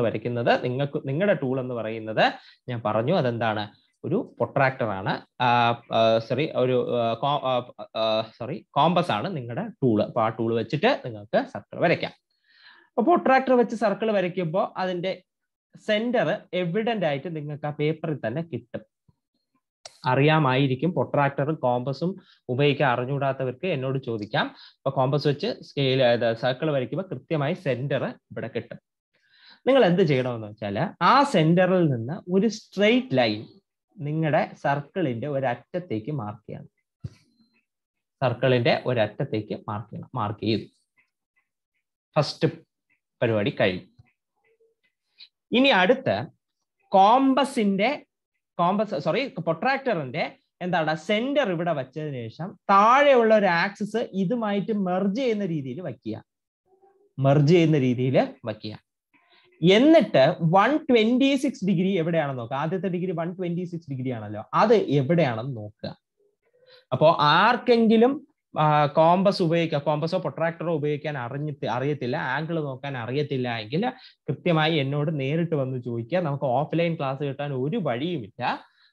വരയ്ക്കുന്നത്. നിങ്ങളുടെ ടൂൾ എന്ന് പറയുന്നത് ഞാൻ പറഞ്ഞു അതെന്താണ്, ഒരു പ്രൊട്രാക്ടർ ആണ്. കോമ്പസ് ആണ് നിങ്ങളുടെ ടൂള്. അപ്പൊ ആ ടൂൾ വെച്ചിട്ട് നിങ്ങൾക്ക് സർക്കിൾ വരയ്ക്കാം. അപ്പൊ പ്രൊട്രാക്ടർ വെച്ച് സർക്കിൾ വരയ്ക്കുമ്പോൾ അതിന്റെ സെന്റർ എവിഡന്റ് ആയിട്ട് നിങ്ങൾക്ക് ആ പേപ്പറിൽ തന്നെ കിട്ടും. അറിയാമായിരിക്കും. പ്രൊട്രാക്ടറും കോമ്പസും ഉപയോഗിക്കാൻ അറിഞ്ഞുകൂടാത്തവർക്ക് എന്നോട് ചോദിക്കാം. അപ്പൊ കോമ്പസ് വെച്ച് സർക്കിൾ വരയ്ക്കുമ്പോൾ കൃത്യമായി സെന്റർ ഇവിടെ കിട്ടും. നിങ്ങൾ എന്ത് ചെയ്യണമെന്ന് വെച്ചാൽ ആ സെന്ററിൽ നിന്ന് ഒരു സ്ട്രെയിറ്റ് ലൈൻ നിങ്ങളുടെ സർക്കിളിന്റെ ഒരറ്റത്തേക്ക് മാർക്ക് ചെയ്യണം. മാർക്ക് ചെയ്തു. ഫസ്റ്റ് പരിപാടി കഴിഞ്ഞു. ഇനി അടുത്ത പ്രൊട്രാക്ടറിന്റെ എന്താണ് സെന്റർ ഇവിടെ വെച്ചതിന് ശേഷം താഴെയുള്ള ഒരു ആക്സിസ് ഇതുമായിട്ട് മെർജ് ചെയ്യുന്ന രീതിയിൽ വയ്ക്കുക. എന്നിട്ട് 126 ഡിഗ്രി എവിടെയാണെന്ന് നോക്കുക. ആദ്യത്തെ ഡിഗ്രി 126 ഡിഗ്രി ആണല്ലോ, അത് എവിടെയാണെന്ന് നോക്കുക. അപ്പോൾ ആർക്കെങ്കിലും കോമ്പസോ പ്രൊട്രാക്ടറോ ഉപയോഗിക്കാൻ അറിയത്തില്ല, ആംഗിൾ നോക്കാൻ അറിയത്തില്ല എങ്കിൽ കൃത്യമായി എന്നോട് നേരിട്ട് വന്ന് ചോദിക്കുക. നമുക്ക് ഓഫ്ലൈൻ ക്ലാസ് കിട്ടാൻ ഒരു വഴിയുമില്ല.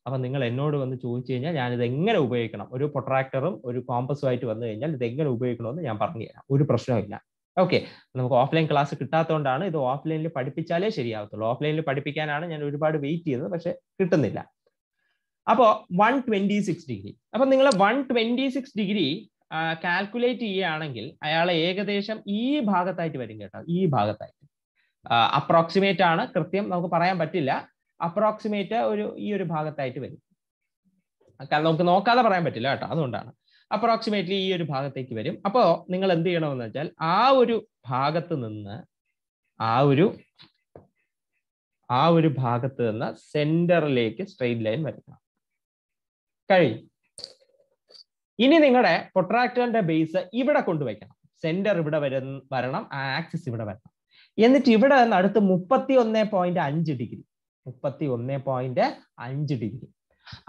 അപ്പൊ നിങ്ങൾ എന്നോട് വന്ന് ചോദിച്ചു കഴിഞ്ഞാൽ ഞാനിത് എങ്ങനെ ഉപയോഗിക്കണം, ഒരു പ്രൊട്രാക്ടറും ഒരു കോമ്പസും ആയിട്ട് വന്നു കഴിഞ്ഞാൽ ഇത് എങ്ങനെ ഉപയോഗിക്കണമെന്ന് ഞാൻ പറഞ്ഞു തരാം. ഒരു പ്രശ്നമില്ല. ഓക്കെ, നമുക്ക് ഓഫ്ലൈൻ ക്ലാസ് കിട്ടാത്തതുകൊണ്ടാണ് ഇത് ഓഫ്ലൈനിൽ പഠിപ്പിച്ചാലേ ശരിയാവത്തുള്ളൂ. ഓഫ്ലൈനിൽ പഠിപ്പിക്കാനാണ് ഞാൻ ഒരുപാട് വെയിറ്റ് ചെയ്തത്, പക്ഷെ കിട്ടുന്നില്ല. അപ്പോൾ 126 ഡിഗ്രി. അപ്പൊ നിങ്ങൾ 126 ഡിഗ്രി കാൽക്കുലേറ്റ് ചെയ്യുകയാണെങ്കിൽ അയാളെ ഏകദേശം ഈ ഭാഗത്തായിട്ട് വരും കേട്ടോ. ഈ ഭാഗത്തായിട്ട് അപ്രോക്സിമേറ്റ് ആണ്, കൃത്യം നമുക്ക് പറയാൻ പറ്റില്ല. അപ്രോക്സിമേറ്റ് ഈ ഒരു ഭാഗത്തായിട്ട് വരും. നമുക്ക് നോക്കാതെ പറയാൻ പറ്റില്ല കേട്ടോ, അതുകൊണ്ടാണ്. അപ്രോക്സിമേറ്റ്ലി ഈ ഒരു ഭാഗത്തേക്ക് വരും. അപ്പോൾ നിങ്ങൾ എന്ത് ചെയ്യണമെന്ന് വെച്ചാൽ ആ ഒരു ഭാഗത്ത് നിന്ന് സെന്ററിലേക്ക് സ്ട്രെയിറ്റ് ലൈൻ വരയ്ക്കണം. കഴിഞ്ഞു. ഇനി നിങ്ങളുടെ പ്രൊട്രാക്ടറിന്റെ ബേസ് ഇവിടെ കൊണ്ടുവയ്ക്കണം. സെന്റർ ഇവിടെ വരണം, ആക്സിസ് ഇവിടെ വരണം. എന്നിട്ട് ഇവിടെ നിന്ന് അടുത്ത് 31.5 ഡിഗ്രി 31.5 ഡിഗ്രി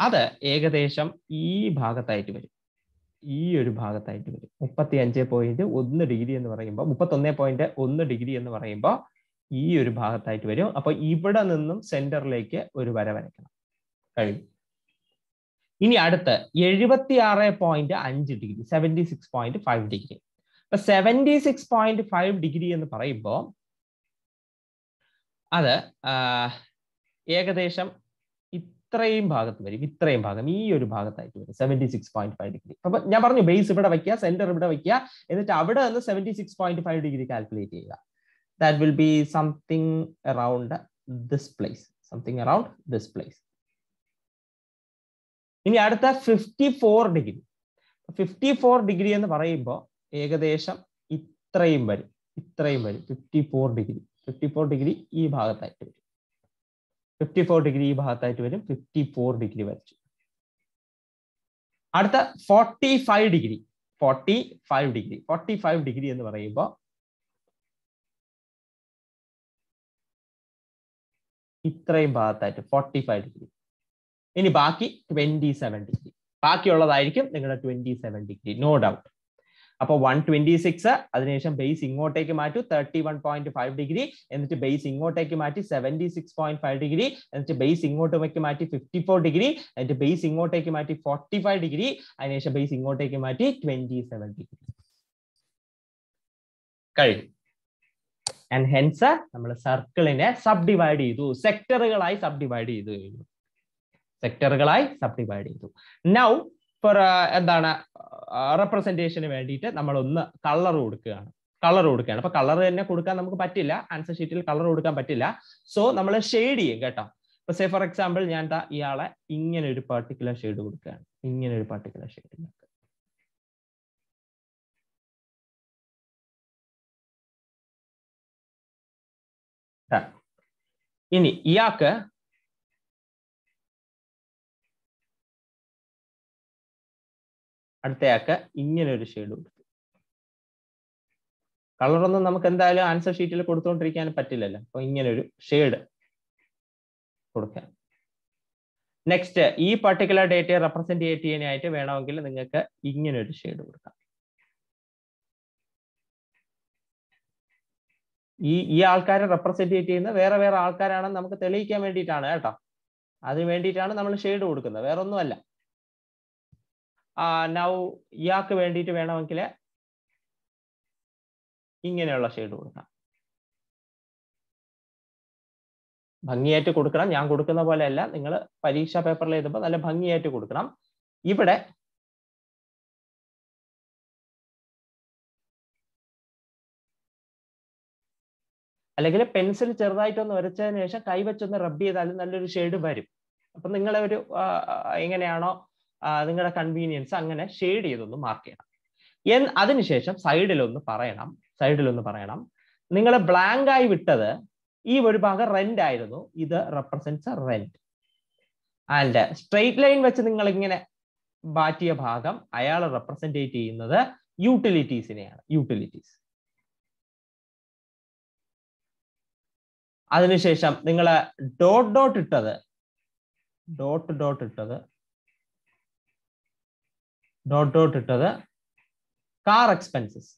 അത് ഏകദേശം ഈ ഭാഗത്തായിട്ട് വരും. ഈ ഒരു ഭാഗത്തായിട്ട് വരും. 35.1 ഡിഗ്രി എന്ന് പറയുമ്പോൾ 31.1 ഡിഗ്രി എന്ന് പറയുമ്പോൾ ഈ ഒരു ഭാഗത്തായിട്ട് വരും. അപ്പൊ ഇവിടെ നിന്നും സെന്ററിലേക്ക് ഒരു വര വരയ്ക്കണം. കഴിഞ്ഞു. ഇനി അടുത്ത് 76.5 ഡിഗ്രി 76.5 ഡിഗ്രി. അപ്പൊ 76.5 ഡിഗ്രി എന്ന് പറയുമ്പോൾ അത് ഏകദേശം ഇത്രയും ഭാഗത്ത് വരും. ഇത്രയും ഭാഗം ഈ ഒരു ഭാഗത്തായിട്ട് വരും 76.5 ഡിഗ്രി. അപ്പൊ ഞാൻ പറഞ്ഞു ബേസ് ഇവിടെ വയ്ക്കുക, സെന്റർ ഇവിടെ വയ്ക്കുക, എന്നിട്ട് അവിടെ നിന്ന് 76.5 ഡിഗ്രി കാൽക്കുലേറ്റ് ചെയ്യുക. that will be something around this place, something around this place. ഇനി അടുത്ത 54 ഡിഗ്രി. 54 ഡിഗ്രി എന്ന് പറയുമ്പോൾ ഏകദേശം ഇത്രയും വരും 54 ഡിഗ്രി. 54 ഡിഗ്രി ഈ ഭാഗത്തായിട്ട് വരും. 54 ഡിഗ്രി ഈ ഭാഗത്തായിട്ട് വരും. 54 ഡിഗ്രി വരച്ചു. അടുത്ത 45 ഡിഗ്രി. 45 ഡിഗ്രി എന്ന് പറയുമ്പോൾ ഇത്രയും ഭാഗത്തായിട്ട് 45 ഡിഗ്രി. ഇനി ബാക്കി 27 ഡിഗ്രി. ബാക്കിയുള്ളതായിരിക്കും നിങ്ങളുടെ 27 ഡിഗ്രി, നോ ഡൗട്ട്. അപ്പൊ 126, അതിനുശേഷം ബേസ് ഇങ്ങോട്ടേക്ക് മാറ്റൂ 31.5 ഡിഗ്രി, എന്നിട്ട് ബേസ് ഇങ്ങോട്ടേക്ക് മാറ്റി 76.5 ഡിഗ്രി, എന്നിട്ട് ബേസ് ഇങ്ങോട്ടേക്ക് മാറ്റി 54 ഡിഗ്രി, എന്നിട്ട് ബേസ് ഇങ്ങോട്ടേക്ക് മാറ്റി 45 ഡിഗ്രി, അതിനുശേഷം ബേസ് ഇങ്ങോട്ടേക്ക് മാറ്റി 27 ഡിഗ്രി. കഴിഞ്ഞു. ആൻഡ് ഹെൻസ് നമ്മൾ സർക്കിളിനെ സബ് ഡിവൈഡ് ചെയ്തു, സെക്ടറുകളായി സബ് ഡിവൈഡ് ചെയ്തു കഴിഞ്ഞു. നൗ ഫോർ എന്താണ് റെപ്രസെന്റേഷന് വേണ്ടിയിട്ട് നമ്മൾ ഒന്ന് കളർ കൊടുക്കുകയാണ്. അപ്പൊ കളർ തന്നെ കൊടുക്കാൻ നമുക്ക് പറ്റില്ല, ആൻസർ ഷീറ്റിൽ കളർ കൊടുക്കാൻ പറ്റില്ല. സോ നമ്മൾ ഷെയ്ഡ് ചെയ്യും കേട്ടോ. ഇപ്പൊ സേ ഫോർ എക്സാമ്പിൾ ഞാൻ ഇയാളെ ഇങ്ങനെ ഒരു പർട്ടിക്കുലർ ഷെയ്ഡ് കൊടുക്കുകയാണ്. ഇങ്ങനെ ഒരു പർട്ടിക്കുലർ ഷെയ്ഡ്. ഇനി ഇയാൾക്ക് അടുത്തയാൾക്ക് ഇങ്ങനെ ഒരു ഷെയ്ഡ് കൊടുത്തു. കളറൊന്നും നമുക്ക് എന്തായാലും ആൻസർ ഷീറ്റിൽ കൊടുത്തുകൊണ്ടിരിക്കാൻ പറ്റില്ലല്ലോ. അപ്പൊ ഇങ്ങനെ ഒരു ഷെയ്ഡ് കൊടുക്കാം. നെക്സ്റ്റ് ഈ പർട്ടിക്കുലർ ഡേറ്റയെ റെപ്രസെന്റ് ചെയ്യാനായിട്ട് വേണമെങ്കിൽ നിങ്ങൾക്ക് ഇങ്ങനെ ഒരു ഷെയ്ഡ് കൊടുക്കാം. ഈ ആൾക്കാരെ റെപ്രസെന്റ് ചെയ്യുന്ന വേറെ വേറെ ആൾക്കാരാണെന്ന് നമുക്ക് തെളിയിക്കാൻ വേണ്ടിയിട്ടാണ് കേട്ടോ. അതിന് വേണ്ടിയിട്ടാണ് നമ്മൾ ഷെയ്ഡ് കൊടുക്കുന്നത്, വേറെ ഒന്നുമല്ല. നൗ ഇയാൾക്ക് വേണ്ടിയിട്ട് വേണമെങ്കിൽ ഇങ്ങനെയുള്ള ഷെയ്ഡ് കൊടുക്കാം. ഭംഗിയായിട്ട് കൊടുക്കണം. ഞാൻ കൊടുക്കുന്ന പോലെ അല്ല, നിങ്ങൾ പരീക്ഷാ പേപ്പറിൽ എഴുതുമ്പോൾ നല്ല ഭംഗിയായിട്ട് കൊടുക്കണം. ഇവിടെ അല്ലെങ്കിൽ പെൻസിൽ ചെറുതായിട്ടൊന്ന് വരച്ചതിന് ശേഷം കൈവച്ചൊന്ന് റബ്ബ് ചെയ്താലും നല്ലൊരു ഷെയ്ഡ് വരും. അപ്പൊ നിങ്ങളെ ഒരു എങ്ങനെയാണോ നിങ്ങളുടെ കൺവീനിയൻസ് അങ്ങനെ ഷെയ്ഡ് ചെയ്തൊന്ന് മാർക്ക് ചെയ്യണം. അതിനുശേഷം സൈഡിലൊന്ന് പറയണം നിങ്ങൾ ബ്ലാങ്ക് ആയി വിട്ടത് ഈ ഒരു ഭാഗം റെന്റ് ആയിരുന്നു, ഇത് represents rent. And straight line വെച്ച് നിങ്ങൾ ഇങ്ങനെ മാറ്റിയ ഭാഗം അയാൾ റെപ്രസെന്റ് ചെയ്യുന്നത് യൂട്ടിലിറ്റീസിനെയാണ്. യൂട്ടിലിറ്റീസ്. അതിനുശേഷം നിങ്ങൾ ഡോട്ട് ഇട്ടത് കാർ എക്സ്പെൻസസ്.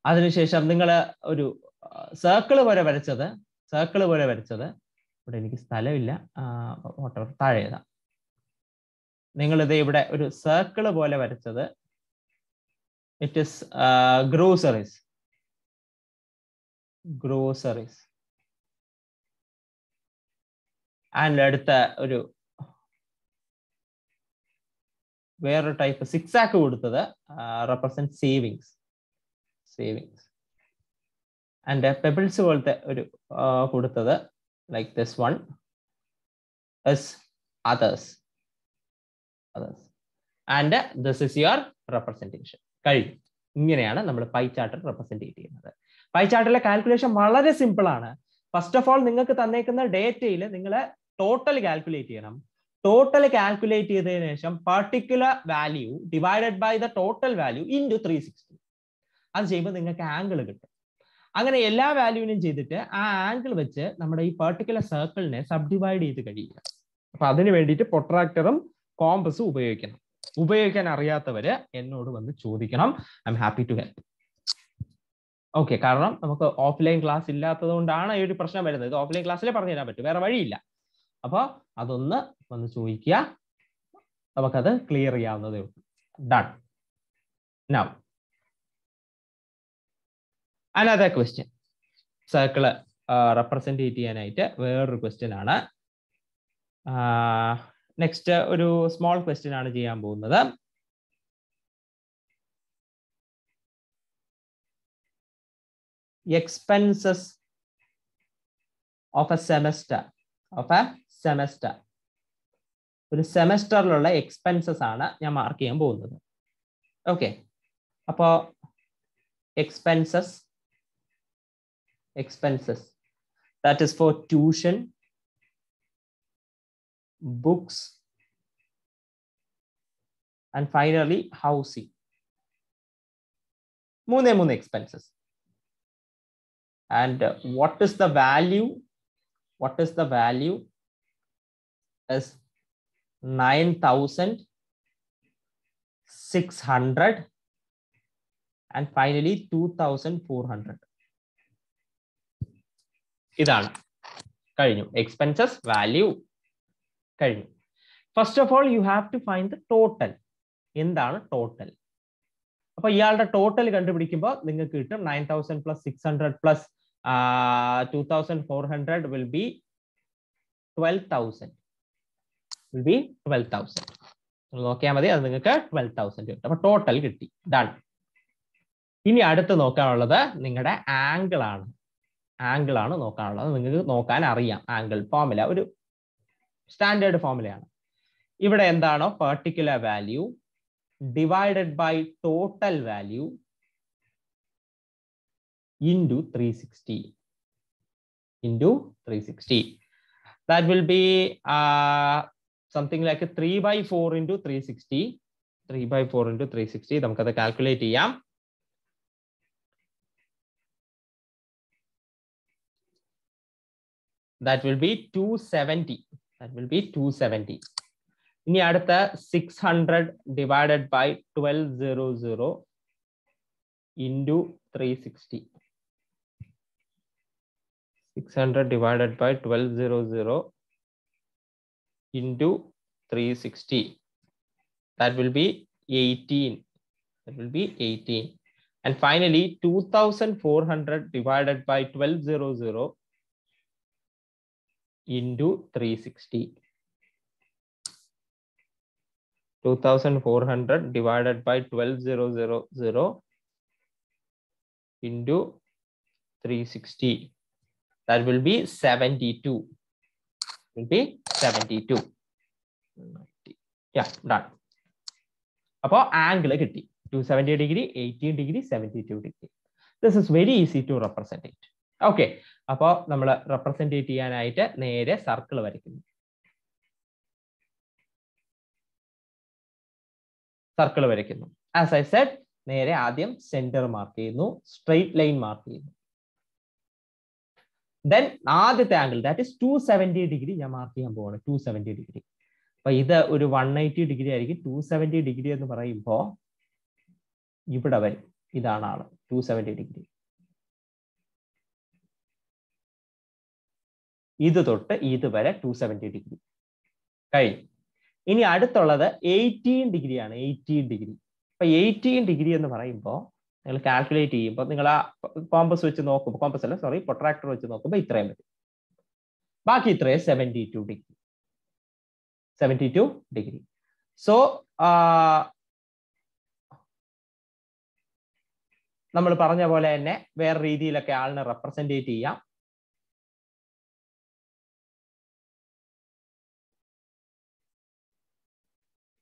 അതിനുശേഷം നിങ്ങൾ ഒരു സർക്കിൾ പോലെ വരച്ചത് ഇവിടെ എനിക്ക് സ്ഥലമില്ല, താഴെ എഴുതാം. നിങ്ങളിത് ഇവിടെ ഒരു സർക്കിൾ പോലെ വരച്ചത് ഇറ്റ് ഇസ് ഗ്രോസറീസ്. ആൻഡ് അടുത്ത ഒരു വേറൊരു ടൈപ്പ് സിക്സാക്ക് കൊടുത്തത് റെപ്രസെന്റ് സേവിങ്സ്. ആൻഡ് പെബിൾസ് പോലത്തെ ഒരു കൊടുത്തത് like this one is others. And this is your representation. കഴിഞ്ഞു. ഇങ്ങനെയാണ് നമ്മൾ പൈ ചാർട്ടിൽ റെപ്രസെന്റ് ചെയ്യുന്നത്. പൈ ചാർട്ടിലെ കാൽക്കുലേഷൻ വളരെ സിമ്പിൾ ആണ്. ഫസ്റ്റ് ഓഫ് ഓൾ നിങ്ങൾക്ക് തന്നേക്കുന്ന ഡേറ്റയിൽ നിങ്ങൾ ടോട്ടൽ കാൽക്കുലേറ്റ് ചെയ്യണം. ടോട്ടൽ കാൽക്കുലേറ്റ് ചെയ്തതിനു ശേഷം particular value divided by the total value into 360. അത് ചെയ്യുമ്പോൾ നിങ്ങൾക്ക് ആംഗിൾ കിട്ടും. അങ്ങനെ എല്ലാ വാല്യൂവിനും ചെയ്തിട്ട് ആ ആംഗിൾ വെച്ച് നമ്മുടെ ഈ പർട്ടിക്കുലർ സർക്കിളിനെ സബ് ഡിവൈഡ് ചെയ്ത് കഴിയുക. അപ്പൊ അതിന് വേണ്ടിയിട്ട് പ്രൊട്രാക്ടറും കോമ്പസും ഉപയോഗിക്കണം. ഉപയോഗിക്കാൻ അറിയാത്തവര് എന്നോട് വന്ന് ചോദിക്കണം. I'm happy to help. Okay, കാരണം നമുക്ക് ഓഫ്ലൈൻ ക്ലാസ് ഇല്ലാത്തത് കൊണ്ടാണ് ഈ ഒരു പ്രശ്നം വരുന്നത്. ഇത് ഓഫ്ലൈൻ ക്ലാസ്സിലെ പറഞ്ഞു തരാൻ പറ്റും, വേറെ വഴിയില്ല. അപ്പൊ അതൊന്ന് വന്ന് ചോദിക്കുക, നമുക്കത് ക്ലിയർ ചെയ്യാവുന്നതേ ഉള്ളൂ. Done. Now another question. Circle represent ചെയ്യാനായിട്ട് വേറൊരു ക്വസ്റ്റ്യൻ ആണ്. നെക്സ്റ്റ് ഒരു സ്മോൾ ക്വസ്റ്റ്യൻ ആണ് ചെയ്യാൻ പോകുന്നത്. expenses of a semester. ഒരു സെമസ്റ്ററിലുള്ള എക്സ്പെൻസസ് ആണ് ഞാൻ മാർക്ക് ചെയ്യാൻ പോകുന്നത്. ഓക്കെ, അപ്പോൾ expenses that is for tuition, books, and finally housing. മൂന്ന് expenses. And what is the value is 9,600 and finally 2,400. ഇതാണ് കഴിഞ്ഞു. എക്സ്പെൻസസ്, വാല്യൂ കഴിഞ്ഞു. First of all you have to find the total. എന്താണ് total? അപ്പൊ ഇയാളുടെ total കണ്ടുപിടിക്കുമ്പോൾ നിങ്ങൾക്ക് കിട്ടും 9,000 plus 600 plus 2,400 will be 12,000. നോക്കിയാൽ മതി, അത് നിങ്ങൾക്ക് 12,000 കിട്ടും. അപ്പൊ ടോട്ടൽ കിട്ടി. ഡൺ. ഇനി അടുത്ത് നോക്കാനുള്ളത് നിങ്ങളുടെ ആംഗിൾ ആണ്. നോക്കാനുള്ളത്. നിങ്ങൾക്ക് നോക്കാൻ അറിയാം. ആംഗിൾ ഫോർമുല ഒരു സ്റ്റാൻഡേർഡ് ഫോർമുലയാണ്. ഇവിടെ എന്താണോ particular value divided by total value into 360. That will be something like a 3/4 into 360. 3/4 into 360. നമുക്കത് കാൽക്കുലേറ്റ് ചെയ്യാം. That will be 270. ഇനി അടുത്ത 600 divided by 1200 into 360. 600 divided by 1200 into 360. That will be 18. And finally 2,400 divided by 1200 into 360. 2,400 divided by 1200 into 360. That will be 72. Yeah, done. അപ്പോൾ angle കിട്ടി. 270 degree, 18 degree, 72 degree. This is very easy to represent it. Okay, അപ്പോൾ നമ്മൾ represent ചെയ്യാനായിട്ട് നേരെ circle വരയ്ക്കുന്നു. As I said, നേരെ ആദ്യം centre mark ചെയ്യുന്നു, സ്ട്രെയിറ്റ് ലൈൻ മാർക്ക് ചെയ്യുന്നു. Then ആദ്യത്തെ ആംഗിൾ ദാറ്റ് ഇസ് 270 ഡിഗ്രി ഞാൻ മാർക്ക് ചെയ്യാൻ പോവാണ്. 270 ഡിഗ്രി. അപ്പൊ ഇത് ഒരു 180 ഡിഗ്രി ആയിരിക്കും. 270 ഡിഗ്രി എന്ന് പറയുമ്പോൾ ഇവിടെ വരും. ഇതാണ് ആള് 270 ഡിഗ്രി. ഇത് തൊട്ട് ഇത് വരെ 270 ഡിഗ്രി കഴിഞ്ഞു. ഇനി അടുത്തുള്ളത് 18 ഡിഗ്രിയാണ്. 18 ഡിഗ്രി. അപ്പൊ 18 ഡിഗ്രി എന്ന് പറയുമ്പോൾ നിങ്ങൾ കാൽക്കുലേറ്റ് ചെയ്യുമ്പോൾ നിങ്ങൾ ആ കോമ്പസ് വെച്ച് നോക്കുമ്പോൾ, കോമ്പസ് അല്ല സോറി, പ്രൊട്രാക്ടർ വെച്ച് നോക്കുമ്പോൾ ഇത്രയും വരും. ബാക്കി ഇത്രയും 72 ഡിഗ്രി. സോ നമ്മൾ പറഞ്ഞ പോലെ തന്നെ വേറെ രീതിയിലൊക്കെ ആളിനെ റെപ്രസെന്റ് ചെയ്യാം.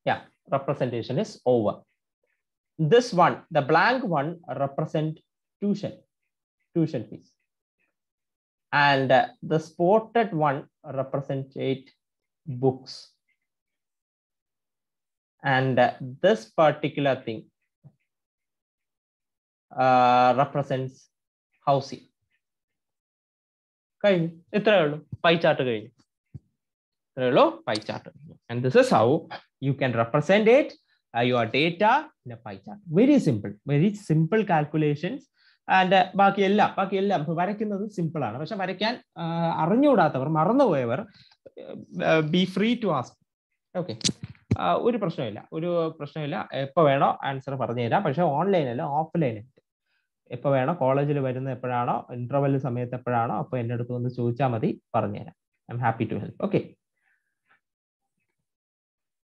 Yeah, representation is over. This one, the blank one, represent tuition fees, and the spotted one represent books, and this particular thing represents housing. കഴിഞ്ഞു. ഇത്രയേ ഉള്ളൂ. പൈ ചാർട്ട് കഴിഞ്ഞു. ഇത്രയേ ഉള്ളൂ pie chart. And this is how you can represent it, your data in a pie chart. Very simple calculations. And ബാക്കി എല്ലാം വരയ്ക്കുന്നത് simple ആണ്. പക്ഷെ വരയ്ക്കാൻ അറിഞ്ഞുകൂടാത്തവർ, മറന്നുപോയവർ, be free to ask. Okay, ഒരു പ്രശ്നമില്ല. എപ്പോൾ വേണോ ആൻസർ പറഞ്ഞു തരാം. പക്ഷെ ഓൺലൈൻ അല്ല, ഓഫ്ലൈൻ ആയിട്ട് എപ്പോൾ വേണോ, കോളേജിൽ വരുന്ന എപ്പോഴാണോ, ഇന്റർവെൽ സമയത്ത് എപ്പോഴാണോ, അപ്പോൾ എൻ്റെ അടുത്ത് വന്ന് ചോദിച്ചാൽ മതി, പറഞ്ഞുതരാം. I'm happy to help. Okay.